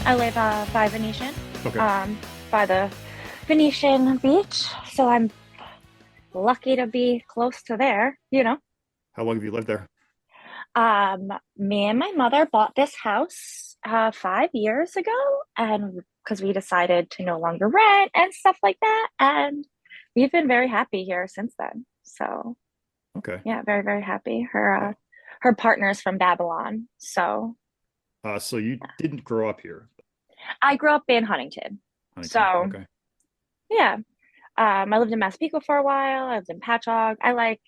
I live by Venetian, Okay. um, by the Venetian beach. So I'm lucky to be close to there. How long have you lived there? Me and my mother bought this house 5 years ago, and because we decided to no longer rent and stuff like that, and we've been very happy here since then. So Okay. yeah, very, very happy. Her Uh, her partner's from Babylon, so so you didn't grow up here, I grew up in Huntington. Huntington. So Okay. yeah, I lived in Massapequa for a while. I lived in Patchogue. I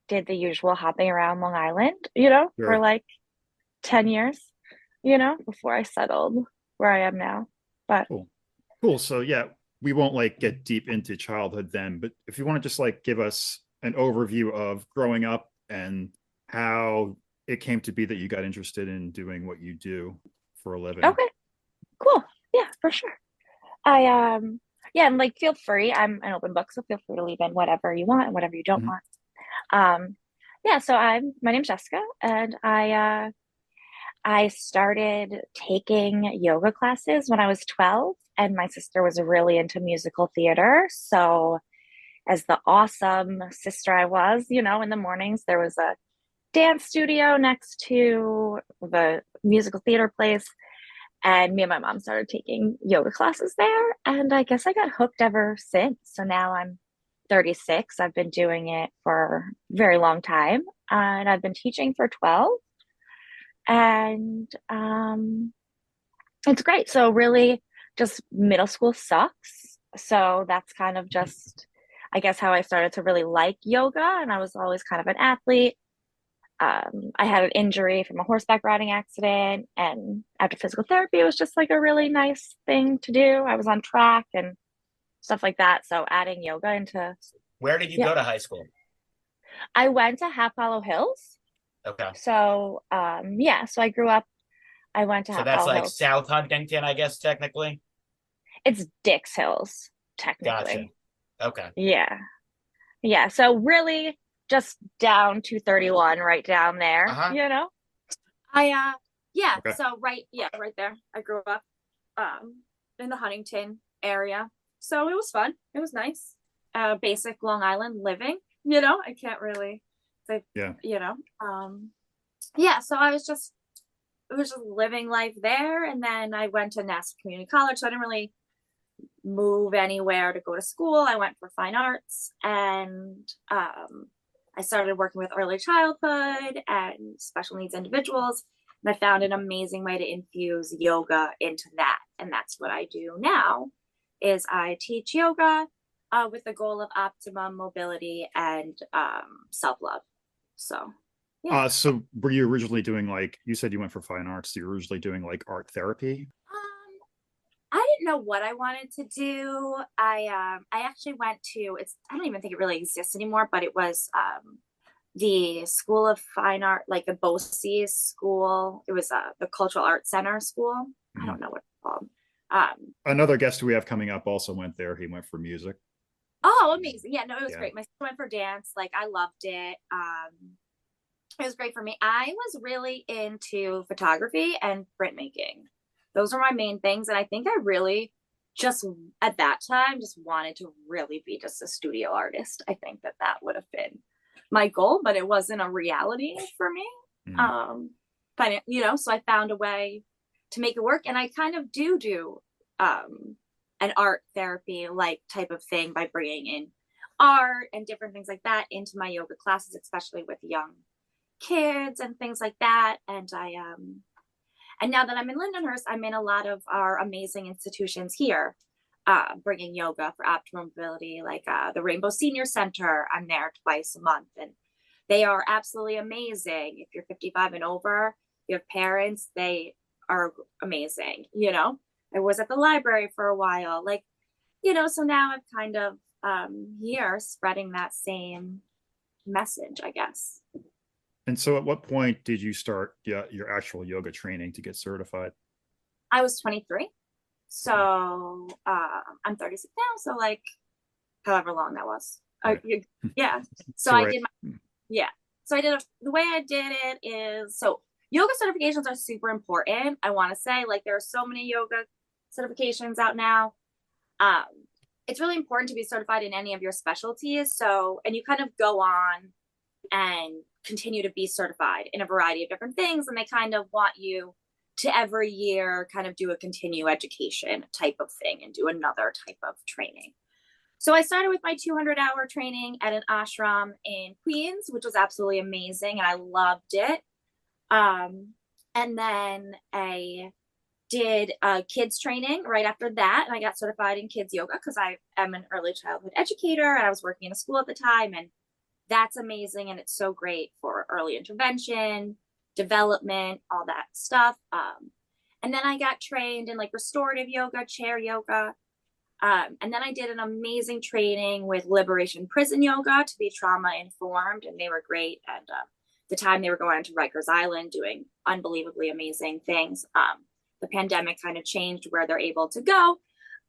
did the usual hopping around Long Island, for Sure. like 10 years, before I settled where I am now. But Cool. Cool. So yeah, we won't like get deep into childhood then, but if you want to just like give us an overview of growing up and how it came to be that you got interested in doing what you do for a living. okay, cool. Yeah, for sure. I yeah, and like feel free. I'm an open book, so feel free to leave in whatever you want and whatever you don't Mhm. want. Um yeah, so my name's Jessica, and I started taking yoga classes when I was 12, and my sister was really into musical theater. So, as the awesome sister I was, in the mornings there was a dance studio next to the musical theater place. And me and my mom started taking yoga classes there. And I guess I got hooked ever since. So now I'm 36. I've been doing it for a very long time. And I've been teaching for 12. And it's great. So really just middle school sucks. So that's kind of just, I guess, how I started to really like yoga. And I was always kind of an athlete. I had an injury from a horseback riding accident, and after physical therapy, it was just like a really nice thing to do. I was on track and stuff like that. So adding yoga into, Where did you yeah, go to high school? I went to Half Hollow Hills. Okay. So yeah, so I grew up. I went to So Half that's Hollow like Hills. South Huntington, I guess, technically. It's Dix Hills, Gotcha. technically. Okay. Yeah. Yeah. So really just down 231, right down Uh there, huh. you know? I yeah, Okay. so right there. I grew up in the Huntington area. So it was fun. It was nice. Basic Long Island living. I can't really say, Yeah. you know. Yeah, so I was just it was just living life there, and then I went to Nassau Community College, so I didn't really move anywhere to go to school. I went for fine arts, and I started working with early childhood and special needs individuals. And I found an amazing way to infuse yoga into that. And that's what I do now is I teach yoga with the goal of optimum mobility and self-love. So, yeah. So were you originally doing like you said you went for fine arts, so you were originally doing like art therapy? I didn't know what I wanted to do. I actually went to it's I don't even think it really exists anymore, but it was the School of Fine Art, like the BOCES school. It was the Cultural Arts Center school. I Mhm. don't know what it's called. Um, Another guest we have coming up also went there. He went for music. oh, amazing! Yeah, no, it was Yeah. great. My sister went for dance. Like I loved it. It was great for me. I was really into photography and printmaking. Those were my main things, and I think I really just at that time just wanted to really be just a studio artist. I think that that would have been my goal, but it wasn't a reality for me. Mm. Um, so I found a way to make it work, and I kind of do an art therapy like type of thing by bringing in art and different things like that into my yoga classes, especially with young kids and things like that. And now that I'm in Lindenhurst, I'm in a lot of our amazing institutions here, bringing yoga for optimal mobility, like the Rainbow Senior Center. I'm there twice a month, and they are absolutely amazing. If you're 55 and over, you have parents, they are amazing. I was at the library for a while, so now I'm kind of here spreading that same message, I guess. And so at what point did you start your actual yoga training to get certified? I was 23. Okay. So I'm 36 now. So like however long that was. Right. Yeah. So So I right. did my, yeah. So the way I did it is, so yoga certifications are super important. I want to say, like, there are so many yoga certifications out now. Um, it's really important to be certified in any of your specialties. So, and you kind of go on and continue to be certified in a variety of different things. And they kind of want you to every year kind of do a continue education type of thing and do another type of training. So I started with my 200-hour training at an ashram in Queens, which was absolutely amazing. And I loved it. And then I did kids training right after that. And I got certified in kids yoga because I am an early childhood educator and I was working in a school at the time. And that's amazing. And it's so great for early intervention, development, all that stuff. And then I got trained in like restorative yoga, chair yoga. And then I did an amazing training with Liberation Prison Yoga to be trauma informed. And they were great. And the time they were going to Rikers Island doing unbelievably amazing things. The pandemic kind of changed where they're able to go,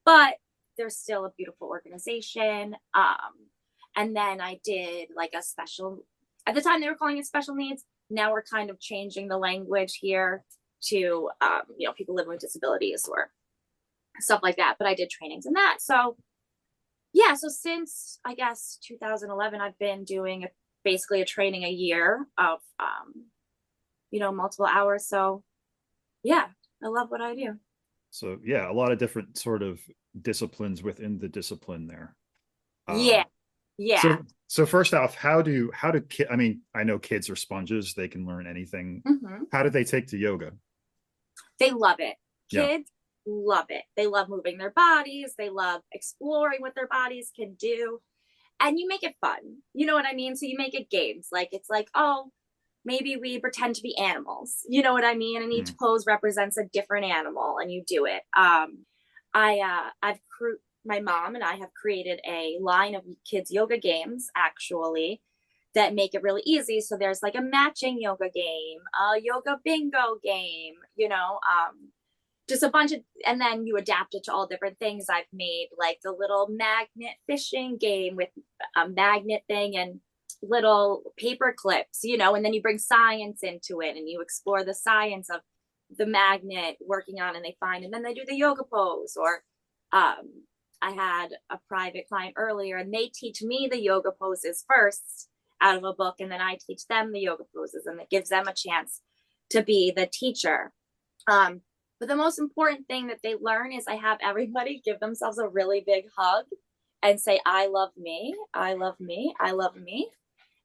but they're still a beautiful organization. And then I did like a special, at the time they were calling it special needs. Now we're kind of changing the language here to, people living with disabilities or stuff like that. But I did trainings in that. So yeah, so since I guess 2011, I've been doing basically a training a year of, multiple hours. So yeah, I love what I do. So yeah, a lot of different sort of disciplines within the discipline there. Yeah. Yeah. So first off, how do kids, I mean, I know kids are sponges, they can learn anything. Mm-hmm. How do they take to yoga? They love it. Yeah. Kids love it. They love moving their bodies. They love exploring what their bodies can do. And you make it fun. You know what I mean? So you make it games. Like, it's like, oh, maybe we pretend to be animals. You know what I mean? And each pose represents a different animal and you do it. My mom and I have created a line of kids yoga games actually that make it really easy. So there's like a matching yoga game, a yoga bingo game, just a bunch of, and then you adapt it to all different things. I've made like the little magnet fishing game with a magnet thing and little paper clips, and then you bring science into it and you explore the science of the magnet working on and they find, and then they do the yoga pose. Or I had a private client earlier and they teach me the yoga poses first out of a book, and then I teach them the yoga poses, and it gives them a chance to be the teacher. But the most important thing that they learn is I have everybody give themselves a really big hug and say, I love me, I love me, I love me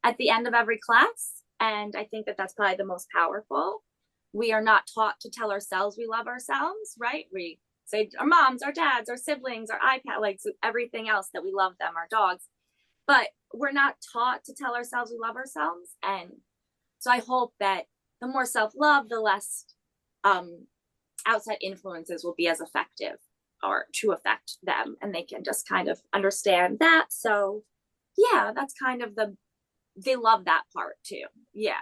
at the end of every class. And I think that that's probably the most powerful. We are not taught to tell ourselves we love ourselves, right? We say our moms, our dads, our siblings, our iPad, like everything else that we love them, our dogs. But we're not taught to tell ourselves we love ourselves. And so I hope that the more self-love, the less outside influences will be as effective or to affect them. And they can just kind of understand that. So yeah, that's kind of they love that part too. Yeah.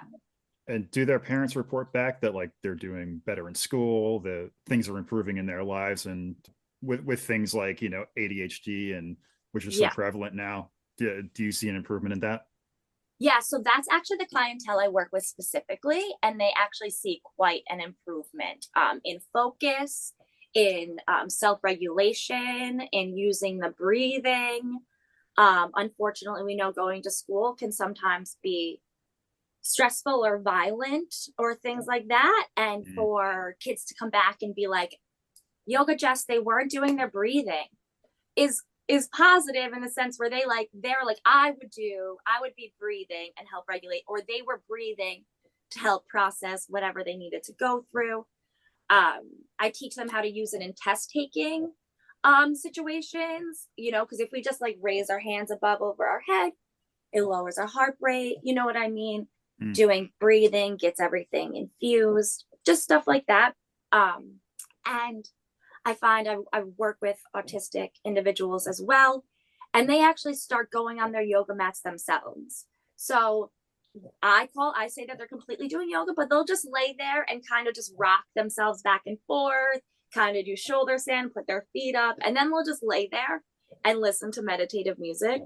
And do their parents report back that like they're doing better in school, the things are improving in their lives, and with things like, ADHD and which is so prevalent now? Do you see an improvement in that? Yeah, so that's actually the clientele I work with specifically, and they actually see quite an improvement in focus, in self-regulation, in using the breathing. Unfortunately, we know going to school can sometimes be stressful or violent or things like that. And for kids to come back and be like, yoga, Jess, they weren't doing their breathing is positive in the sense where they're like, I would be breathing and help regulate, or they were breathing to help process whatever they needed to go through. I teach them how to use it in test taking situations, because if we just like raise our hands above over our head, it lowers our heart rate. You know what I mean? Doing breathing gets everything infused, just stuff like that. And I find I work with autistic individuals as well, and they actually start going on their yoga mats themselves. So I say that they're completely doing yoga, but they'll just lay there and kind of just rock themselves back and forth, kind of do shoulder stand, put their feet up, and then we'll just lay there and listen to meditative music.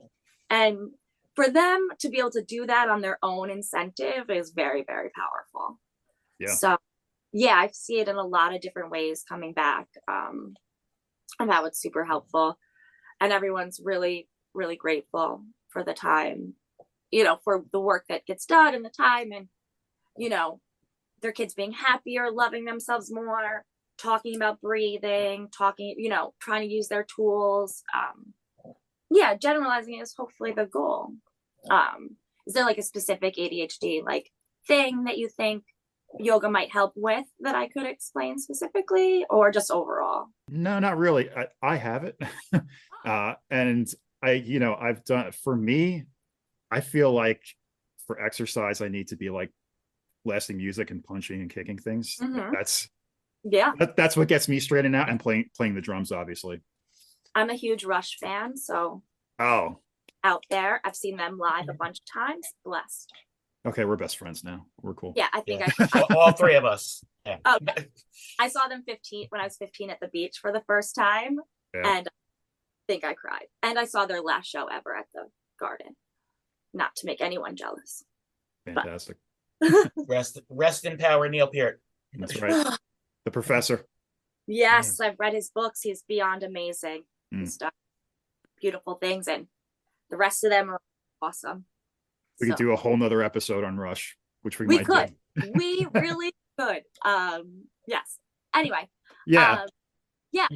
And for them to be able to do that on their own incentive is very, very powerful. Yeah. So yeah, I see it in a lot of different ways coming back. And that was super helpful. And everyone's really, really grateful for the time, for the work that gets done and the time, and, their kids being happier, loving themselves more, talking about breathing, talking, trying to use their tools. Yeah, generalizing is hopefully the goal. Is there like a specific ADHD like thing that you think yoga might help with that I could explain specifically, or just overall? No, not really. I have it. And I've done, for me, I feel like for exercise, I need to be like blasting music and punching and kicking things. Mm-hmm. That's Yeah, that's what gets me straightened out, and playing the drums, obviously. I'm a huge Rush fan, so Oh, out there, I've seen them live a bunch of times. Blessed. okay, we're best friends now. We're cool. Yeah, I think Yeah. All three of us. Yeah. Oh, I saw them when I was 15 at the beach for the first time, Yeah. and I think I cried. And I saw their last show ever at the Garden. Not to make anyone jealous. Fantastic. Rest in power, Neil Peart. That's right. The professor. Yes, I've read his books. He's beyond amazing. Mm. He's done beautiful things, and the rest of them are awesome. We could do a whole nother episode on Rush, which we might could. do. We really could. Yes. Anyway. Yeah. Yeah.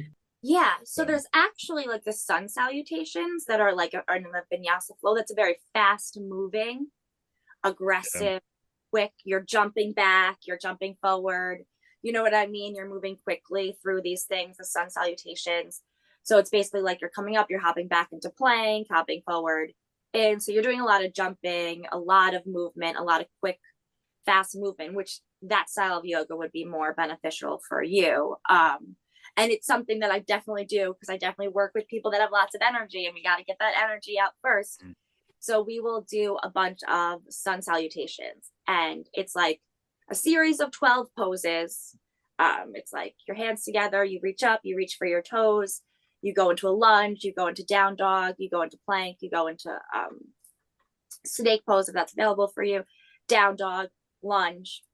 So Yeah. there's actually like the sun salutations that are like are in the vinyasa flow. That's a very fast moving, aggressive, quick. You're jumping back, you're jumping forward. You know what I mean? You're moving quickly through these things, the sun salutations. So it's basically like you're coming up, you're hopping back into plank, hopping forward. And so you're doing a lot of jumping, a lot of movement, a lot of quick, fast movement, which that style of yoga would be more beneficial for you. And it's something that I definitely do because I definitely work with people that have lots of energy, and we got to get that energy out first. Mm. So we will do a bunch of sun salutations, and it's like a series of 12 poses. It's like your hands together, you reach up, you reach for your toes, you go into a lunge, you go into down dog, you go into plank, you go into snake pose if that's available for you, down dog, lunge,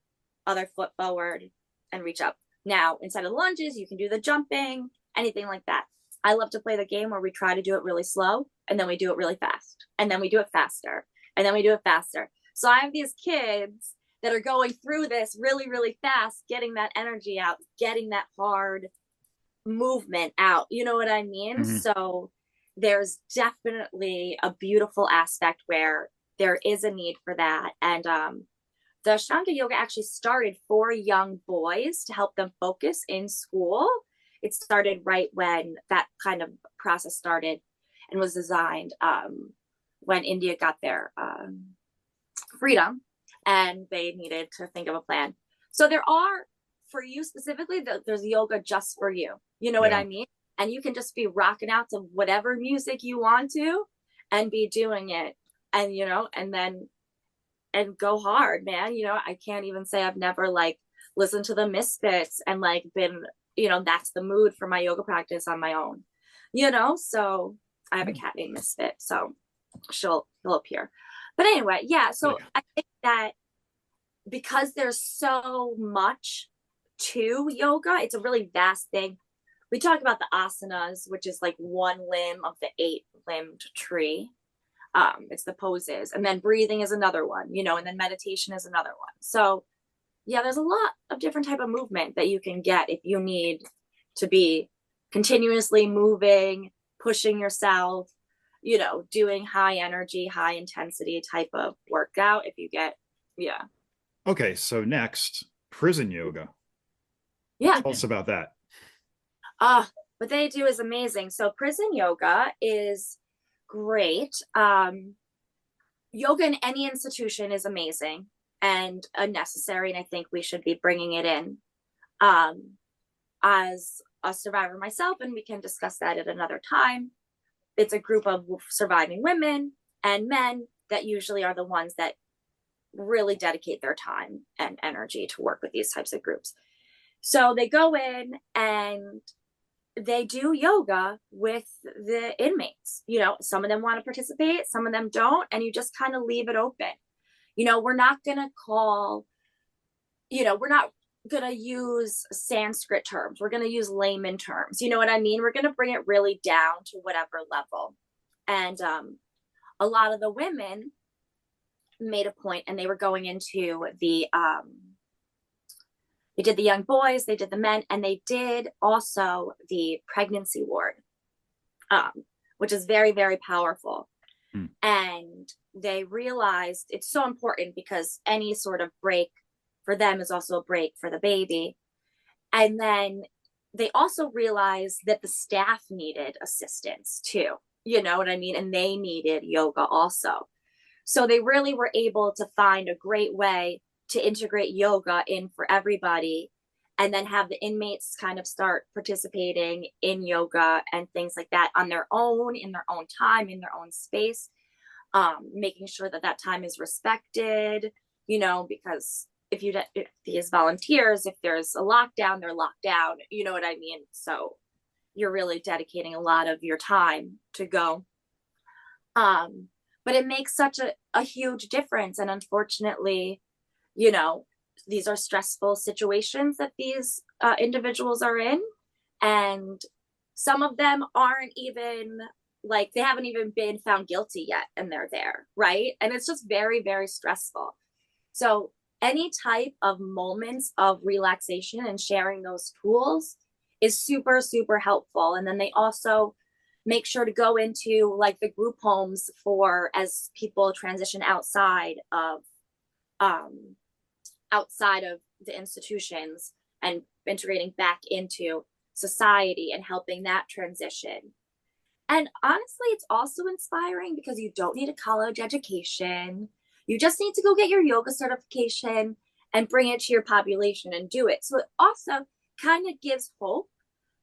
other foot forward, and reach up. Now, instead of lunges, you can do the jumping, anything like that. I love to play the game where we try to do it really slow, and then we do it really fast, and then we do it faster, and then we do it faster. So I have these kids that are going through this really, really fast, getting that energy out, getting that hard movement out. You know what I mean? Mm-hmm. So there's definitely a beautiful aspect where there is a need for that. And the Ashtanga yoga actually started for young boys to help them focus in school. It started right when that kind of process started and was designed when India got their freedom, and they needed to think of a plan. So there are, for you specifically, there's yoga just for you. You know what I mean? And you can just be rocking out to whatever music you want to and be doing it. And, and go hard, man. I can't even say I've never like listened to the Misfits and like been, that's the mood for my yoga practice on my own, so I have a cat named Misfit, so she'll appear. But anyway, so I think that because there's so much to yoga, it's a really vast thing. We talk about the asanas, which is like one limb of the 8-limbed tree. It's the poses, and then breathing is another one, and then meditation is another one. So there's a lot of different type of movement that you can get if you need to be continuously moving, pushing yourself, doing high energy, high intensity type of workout. If you get, Okay, so next, prison yoga. Tell us about that. What they do is amazing. So prison yoga is great. Yoga in any institution is amazing and necessary, and I think we should be bringing it in. As a survivor myself, and we can discuss that at another time, it's a group of surviving women and men that usually are the ones that really dedicate their time and energy to work with these types of groups. So they go in and they do yoga with the inmates. Some of them want to participate, some of them don't, and you just kind of leave it open. We're not going to call we're not going to use Sanskrit terms. We're going to use layman terms. You know what I mean? We're going to bring it really down to whatever level. And a lot of the women made a point, and they were going into they did the young boys, they did the men, and they did also the pregnancy ward, um, which is very, very powerful. And they realized it's so important because any sort of break for them is also a break for the baby. And then they also realized that the staff needed assistance too. You know what I mean? And they needed yoga also. So they really were able to find a great way to integrate yoga in for everybody, and then have the inmates kind of start participating in yoga and things like that on their own, in their own time, in their own space, making sure that that time is respected, because if these volunteers, if there's a lockdown, they're locked down, you know what I mean? So you're really dedicating a lot of your time to go. But it makes such a huge difference. And unfortunately, these are stressful situations that these individuals are in. And some of them aren't even like, they haven't even been found guilty yet, and they're there, right? And it's just very, very stressful. So any type of moments of relaxation and sharing those tools is super, super helpful. And then they also make sure to go into like the group homes for as people transition outside of the institutions and integrating back into society and helping that transition. And honestly, it's also inspiring because you don't need a college education. You just need to go get your yoga certification and bring it to your population and do it. So it also kind of gives hope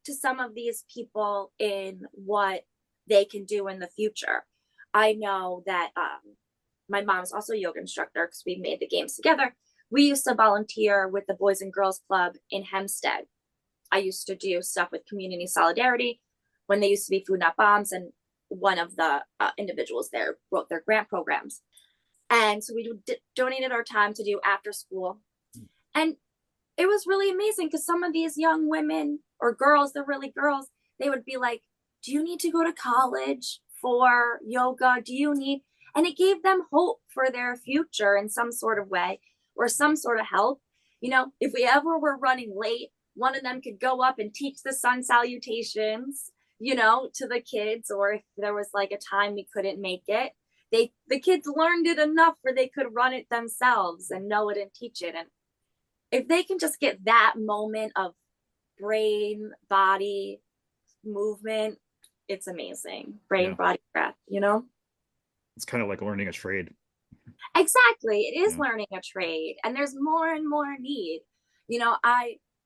to some of these people in what they can do in the future. I know that my mom's also a yoga instructor because we made the games together. We used to volunteer with the Boys and Girls Club in Hempstead. I used to do stuff with Community Solidarity when they used to be Food Not Bombs, and one of the individuals there wrote their grant programs. And so we donated our time to do after school. And it was really amazing because some of these young women or girls, they're really girls, they would be like, do you need to go to college for yoga? Do you need, and it gave them hope for their future in some sort of way or some sort of help. If we ever were running late, one of them could go up and teach the sun salutations, to the kids, or if there was like a time we couldn't make it, the kids learned it enough where they could run it themselves and know it and teach it. And if they can just get that moment of brain, body movement, it's amazing. Brain, body, breath, It's kind of like learning a trade. Exactly. It is learning a trade, and there's more and more need.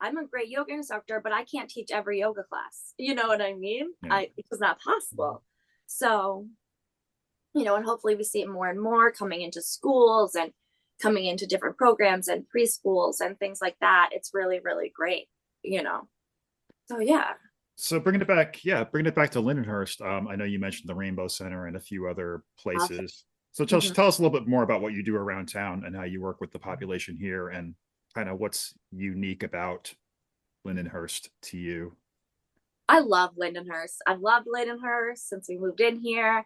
I'm a great yoga instructor, but I can't teach every yoga class. You know what I mean? It's not possible. So, and hopefully we see it more and more coming into schools and coming into different programs and preschools and things like that. It's really, really great, So, yeah. So bringing it back to Lindenhurst. I know you mentioned the Rainbow Center and a few other places. So just tell us a little bit more about what you do around town and how you work with the population here and kind of what's unique about Lindenhurst to you. I love Lindenhurst. I've loved Lindenhurst since we moved in here.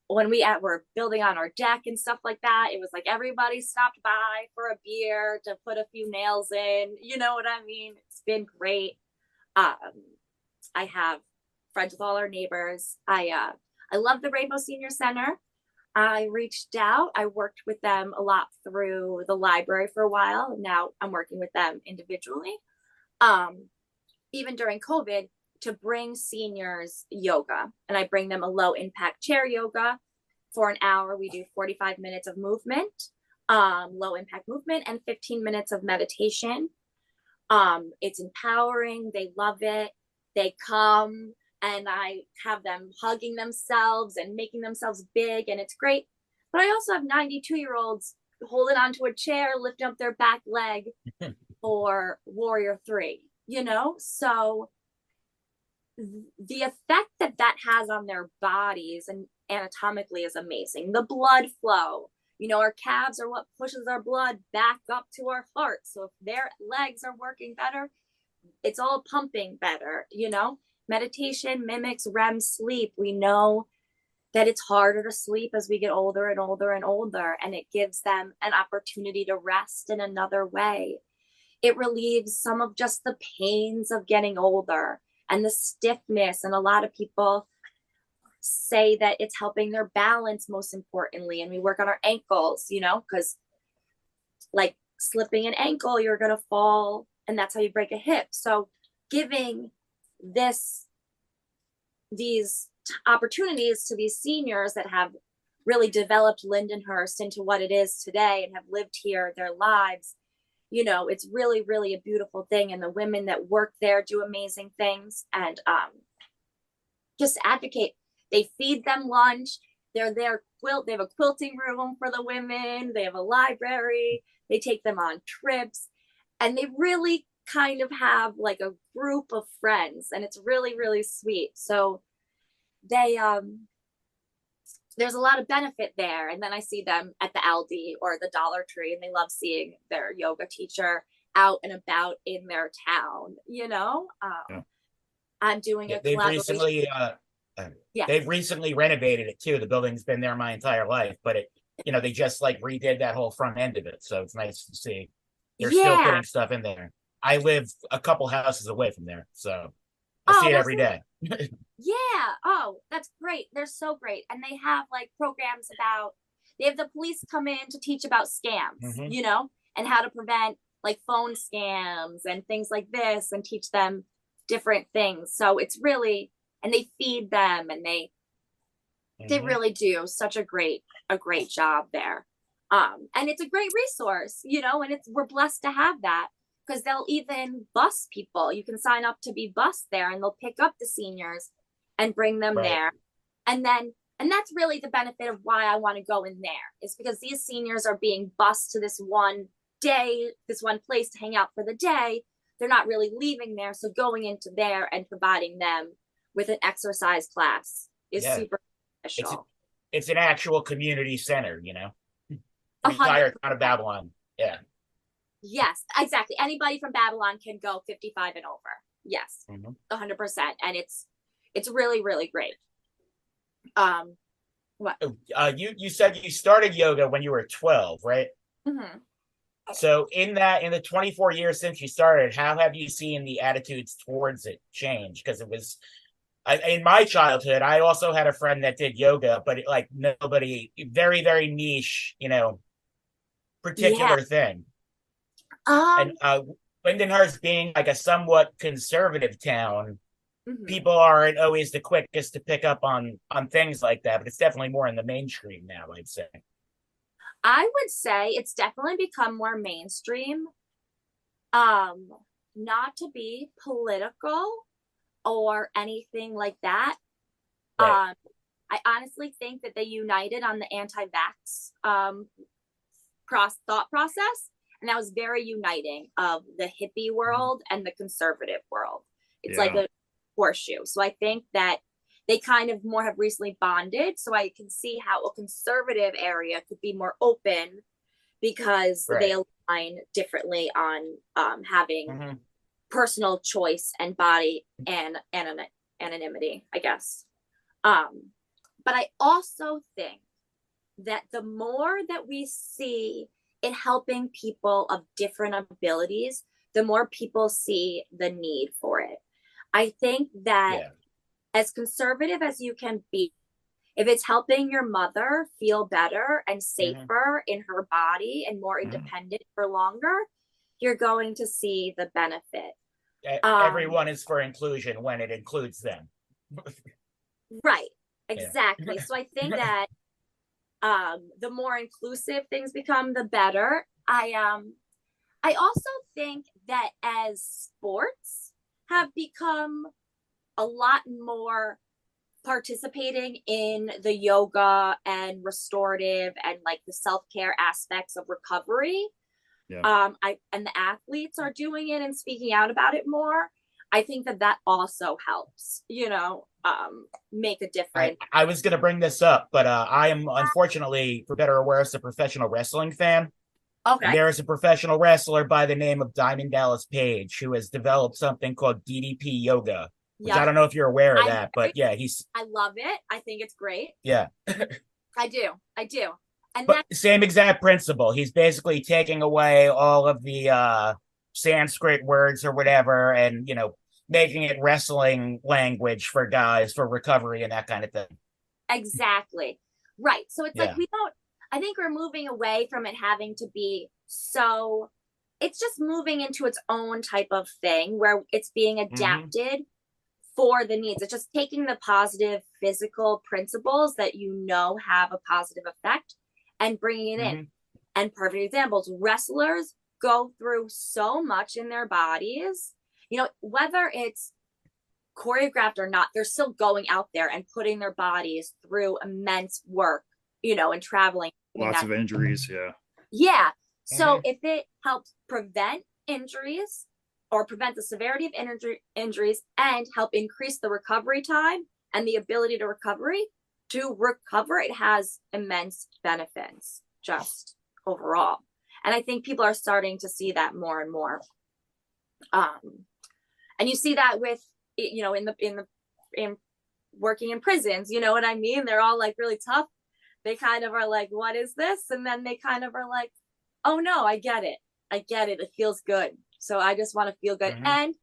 When we were building on our deck and stuff like that, it was like everybody stopped by for a beer to put a few nails in. You know what I mean? It's been great. I have friends with all our neighbors. I love the Rainbow Senior Center. I reached out. I worked with them a lot through the library for a while. Now I'm working with them individually. Even during COVID, to bring seniors yoga, and I bring them a low impact chair yoga for an hour. We do 45 minutes of movement, low impact movement, and 15 minutes of meditation. It's empowering. They love it. They come and I have them hugging themselves and making themselves big, and it's great. But I also have 92-year-olds holding onto a chair, lifting up their back leg for Warrior 3, So the effect that has on their bodies and anatomically is amazing. The blood flow, Our calves are what pushes our blood back up to our heart. So if their legs are working better, it's all pumping better. Meditation mimics REM sleep. We know that it's harder to sleep as we get older and older and older, and it gives them an opportunity to rest in another way. It relieves some of just the pains of getting older and the stiffness. And a lot of people say that it's helping their balance, most importantly. And we work on our ankles, because like slipping an ankle, you're going to fall, and that's how you break a hip. So giving these opportunities to these seniors that have really developed Lindenhurst into what it is today and have lived here their lives, it's really, really a beautiful thing. And the women that work there do amazing things, and just advocate. They feed them lunch. They're there they have a quilting room for the women. They have a library. They take them on trips, and they really kind of have like a group of friends, and it's really, really sweet. So they there's a lot of benefit there. And then I see them at the Aldi or the Dollar Tree, and they love seeing their yoga teacher out and about in their town. Yeah. I'm doing Yeah, a collaboration. Yes. they've recently renovated it too. The building's been there my entire life, but they just like redid that whole front end of it. So it's nice to see they're still Yeah. putting stuff in there. I live a couple houses away from there, so I Oh, see it well, every day. yeah. Oh, that's great. They're so great. And they have like programs they have the police come in to teach about scams, Mhm. and how to prevent like phone scams and things like this, and teach them different things. So it's really, and they feed them, and they Mhm. really do such a great job there. And it's a great resource, and we're blessed to have that, because they'll even bus people. You can sign up to be bused there, and they'll pick up the seniors and bring them Right. there. And that's really the benefit of why I want to go in there, is because these seniors are being bused to this one place to hang out for the day. They're not really leaving there. So going into there and providing them with an exercise class is Yeah. super It's beneficial. it's an actual community center, A the hundred entire town of percent. Babylon. Yeah. Yes, exactly. Anybody from Babylon can go 55 and over. Yes, Mhm. 100%. And it's really, really great. Um, what? You said you started yoga when you were 12, right? Mm-hmm. So in the 24 years since you started, how have you seen the attitudes towards it change? Because in my childhood, I also had a friend that did yoga, but like nobody, very, very niche, Yeah. particular thing. And Um. Lindenhurst being like a somewhat conservative town, Mhm. people aren't always the quickest to pick up on things like that, but it's definitely more in the mainstream now, I'd say. I would say it's definitely become more mainstream. Um, Not to be political or anything like that. Right. Um, I honestly think that they united on the anti-vax thought process, and that was very uniting of the hippie Mhm. world and the conservative world. It's like Yeah. a horseshoe. So I think that they kind of more have recently bonded. So I can see how a conservative area could be more open, because they Right. align differently on having Mhm. personal choice and body and anonymity, I guess. Um, but I also think that the more that we see it helping people of different abilities, the more people see the need for it. I think that Yeah. as conservative as you can be, if it's helping your mother feel better and Mhm. safer in her body and more Mhm. independent for longer, you're going to see the benefit. Um, Everyone is for inclusion when it includes them. right, Yeah. exactly. So I think that the more inclusive things become, the better. I also think that as sports have become a lot more participating in the yoga and restorative and like the self-care aspects of recovery, Yeah. I and the athletes are doing it and speaking out about it more. I think that also helps, make a difference. I was going to bring this up, but I am unfortunately, for better or worse, a professional wrestling fan. Okay. And there is a professional wrestler by the name of Diamond Dallas Page who has developed something called DDP yoga, which I don't know if you're aware of that, but yeah, I love it. I think it's great. Yeah. I do. And but same exact principle. He's basically taking away all of the Sanskrit words or whatever and, making it wrestling language for guys for recovery and that kind of thing. Exactly. Right. So it's like I think we're moving away from it having to be so, it's just moving into its own type of thing where it's being adapted for the needs. It's just taking the positive physical principles that have a positive effect and bringing it in. And perfect examples, wrestlers go through so much in their bodies, whether it's choreographed or not, they're still going out there and putting their bodies through immense work, and traveling. Lots of injuries. Yeah. Yeah. So if it helps prevent injuries or prevent the severity of injuries and help increase the recovery time and the ability to recover, it has immense benefits just overall. And I think people are starting to see that more and more. And you see that with, in working in prisons, you know what I mean? They're all like really tough. They kind of are like, what is this? And then they kind of are like, oh no, I get it. It feels good. So I just want to feel good. And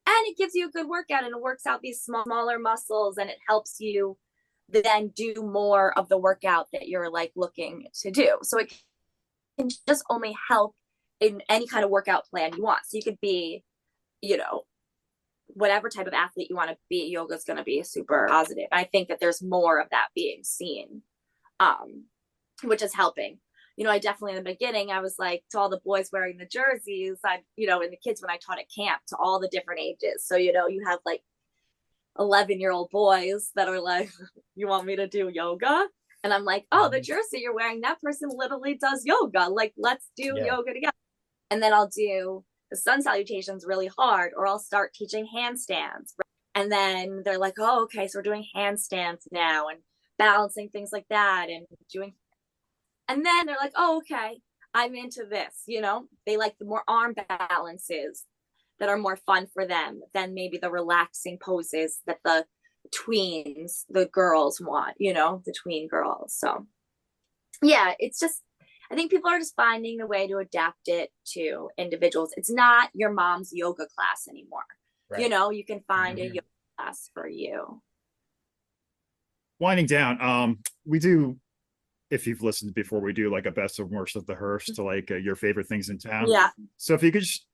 it gives you a good workout and it works out these smaller muscles and it helps you then do more of the workout that you're like looking to do. So it can just only help in any kind of workout plan you want. So you could be, whatever type of athlete you want to be, yoga is going to be super positive. I think that there's more of that being seen, which is helping. I definitely in the beginning, I was like to all the boys wearing the jerseys, and the kids when I taught at camp to all the different ages. So, you have like 11-year-old boys that are like, you want me to do yoga? And I'm like, oh, the jersey you're wearing, that person literally does yoga. Like, let's do yoga together. And then I'll do the sun salutations really hard, or I'll start teaching handstands. And then they're like, oh, okay, so we're doing handstands now and balancing things like that and doing. And then they're like, oh, okay, I'm into this. They like the more arm balances that are more fun for them than maybe the relaxing poses that the girls want, the tween girls. So yeah, it's just, I think people are just finding the way to adapt it to individuals. It's not your mom's yoga class anymore. Right. You can find a yoga class for you. Winding down, we do, if you've listened before, we do like a best of worst of the Hearst to like your favorite things in town. Yeah. So if you could just,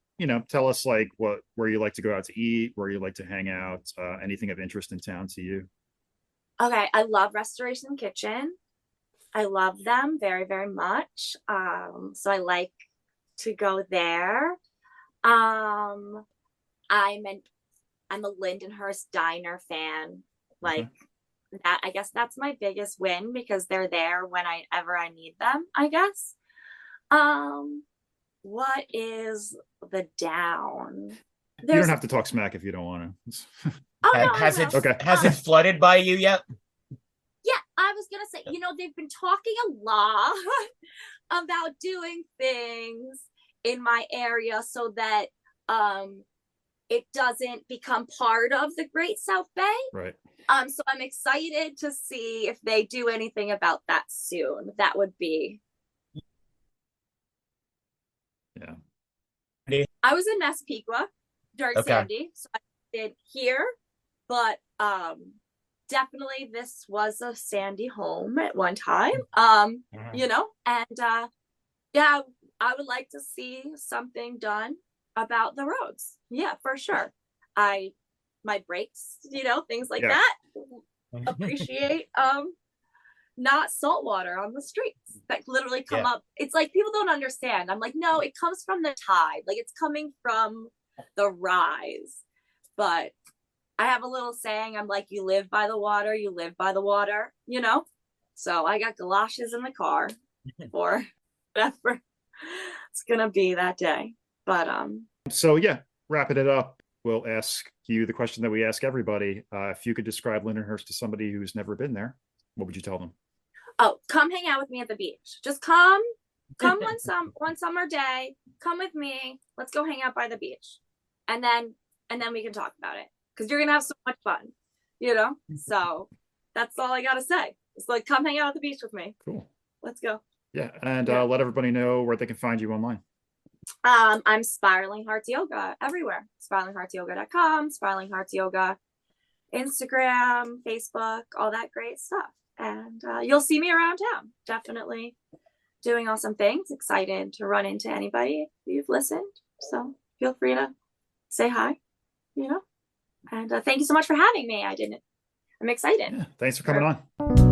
tell us like where you like to go out to eat, where you like to hang out, anything of interest in town to you. Okay. I love Restoration Kitchen. I love them very, very much. So I like to go there. I'm a Lindenhurst Diner fan. Like that, I guess that's my biggest win because they're there whenever I need them, I guess. What is the down? You don't have to talk smack if you don't want to. Has it flooded by you yet? Yeah, I was gonna say, they've been talking a lot about doing things in my area so that it doesn't become part of the Great South Bay. Right. So I'm excited to see if they do anything about that soon. That would be. Yeah. I was in Massapequa during Sandy, so I did here, but definitely this was a Sandy home at one time. And yeah, I would like to see something done about the roads. Yeah, for sure. My brakes, things like that. Appreciate not salt water on the streets that literally come up. It's like people don't understand. I'm like, no, it comes from the tide. Like it's coming from the rise. But I have a little saying, I'm like, you live by the water, you live by the water, So I got galoshes in the car for whatever it's gonna be that day. But so yeah, wrapping it up we'll ask you the question that we ask everybody. If you could describe Lindenhurst to somebody who's never been there, what would you tell them? Oh, come hang out with me at the beach. Just come one summer day. Come with me. Let's go hang out by the beach, and then we can talk about it because you're gonna have so much fun, you know. So that's all I gotta say. It's like, come hang out at the beach with me. Cool. Let's go. Yeah, and let everybody know where they can find you online. I'm Spiraling Hearts Yoga everywhere. SpiralingHeartsYoga.com, Spiraling Hearts Yoga, Instagram, Facebook, all that great stuff. And you'll see me around town. Definitely doing awesome things. Excited to run into anybody if you've listened. So feel free to say hi, you know. And thank you so much for having me. I'm excited. Yeah, thanks for coming on.